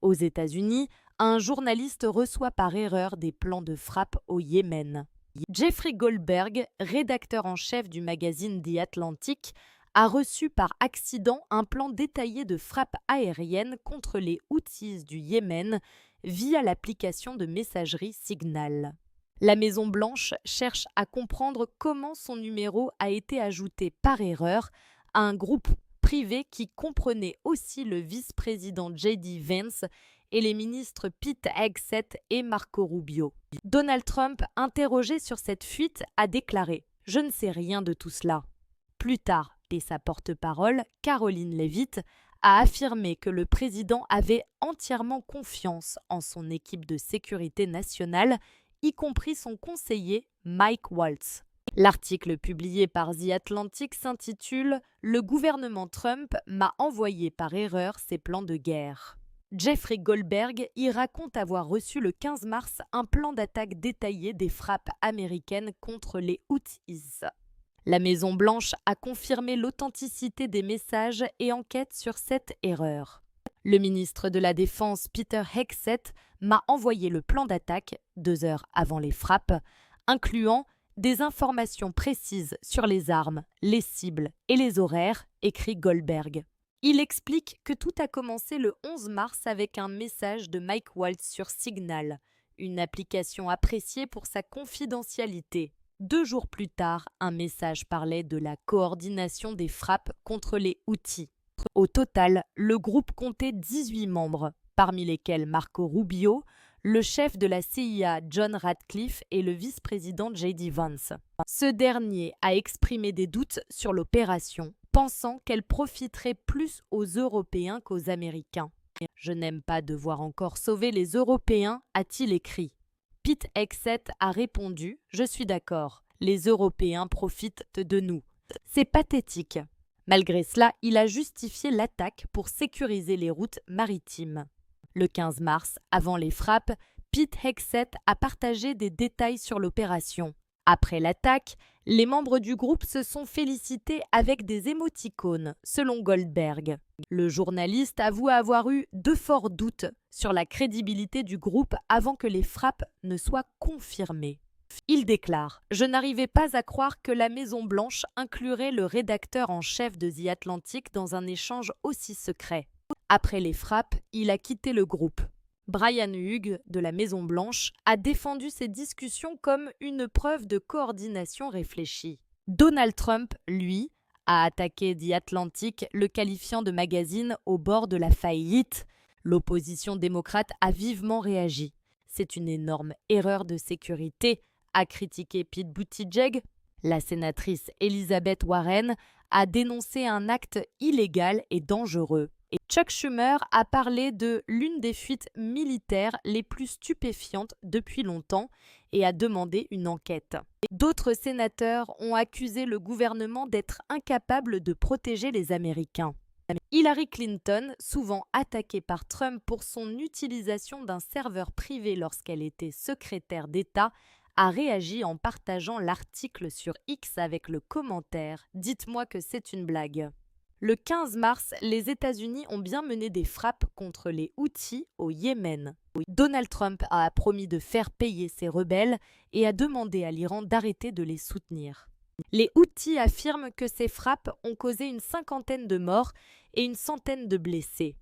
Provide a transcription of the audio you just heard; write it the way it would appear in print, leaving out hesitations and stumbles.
Aux États-Unis, un journaliste reçoit par erreur des plans de frappe au Yémen. Jeffrey Goldberg, rédacteur en chef du magazine The Atlantic, a reçu par accident un plan détaillé de frappe aérienne contre les Houthis du Yémen via l'application de messagerie Signal. La Maison-Blanche cherche à comprendre comment son numéro a été ajouté par erreur à un groupe privé qui comprenait aussi le vice-président J.D. Vance et les ministres Pete Hegseth et Marco Rubio. Donald Trump, interrogé sur cette fuite, a déclaré « Je ne sais rien de tout cela ». Plus tard, et sa porte-parole, Caroline Leavitt, a affirmé que le président avait entièrement confiance en son équipe de sécurité nationale, y compris son conseiller Mike Waltz. L'article publié par The Atlantic s'intitule « Le gouvernement Trump m'a envoyé par erreur ses plans de guerre ». Jeffrey Goldberg y raconte avoir reçu le 15 mars un plan d'attaque détaillé des frappes américaines contre les Houthis. La Maison-Blanche a confirmé l'authenticité des messages et enquête sur cette erreur. Le ministre de la Défense Peter Hegseth m'a envoyé le plan d'attaque 2 heures avant les frappes, incluant des informations précises sur les armes, les cibles et les horaires, écrit Goldberg. Il explique que tout a commencé le 11 mars avec un message de Mike Waltz sur Signal, une application appréciée pour sa confidentialité. 2 jours plus tard, un message parlait de la coordination des frappes contre les Houthis. Au total, le groupe comptait 18 membres, parmi lesquels Marco Rubio, le chef de la CIA John Ratcliffe et le vice-président J.D. Vance. Ce dernier a exprimé des doutes sur l'opération, pensant qu'elle profiterait plus aux Européens qu'aux Américains. « Je n'aime pas devoir encore sauver les Européens », a-t-il écrit. Pete Hegseth a répondu « Je suis d'accord, les Européens profitent de nous. C'est pathétique ». Malgré cela, il a justifié l'attaque pour sécuriser les routes maritimes. Le 15 mars, avant les frappes, Pete Hegseth a partagé des détails sur l'opération. Après l'attaque, les membres du groupe se sont félicités avec des émoticônes, selon Goldberg. Le journaliste avoue avoir eu de forts doutes sur la crédibilité du groupe avant que les frappes ne soient confirmées. Il déclare « Je n'arrivais pas à croire que la Maison-Blanche inclurait le rédacteur en chef de The Atlantic dans un échange aussi secret. » Après les frappes, il a quitté le groupe. Brian Hughes, de la Maison-Blanche, a défendu ces discussions comme une preuve de coordination réfléchie. Donald Trump, lui, a attaqué The Atlantic, le qualifiant de magazine au bord de la faillite. L'opposition démocrate a vivement réagi. « C'est une énorme erreur de sécurité », a critiqué Pete Buttigieg. La sénatrice Elizabeth Warren a dénoncé un acte illégal et dangereux. Et Chuck Schumer a parlé de l'une des fuites militaires les plus stupéfiantes depuis longtemps et a demandé une enquête. D'autres sénateurs ont accusé le gouvernement d'être incapable de protéger les Américains. Hillary Clinton, souvent attaquée par Trump pour son utilisation d'un serveur privé lorsqu'elle était secrétaire d'État, a réagi en partageant l'article sur X avec le commentaire « Dites-moi que c'est une blague ». Le 15 mars, les États-Unis ont bien mené des frappes contre les Houthis au Yémen. Donald Trump a promis de faire payer ces rebelles et a demandé à l'Iran d'arrêter de les soutenir. Les Houthis affirment que ces frappes ont causé une 50aine de morts et une 100aine de blessés.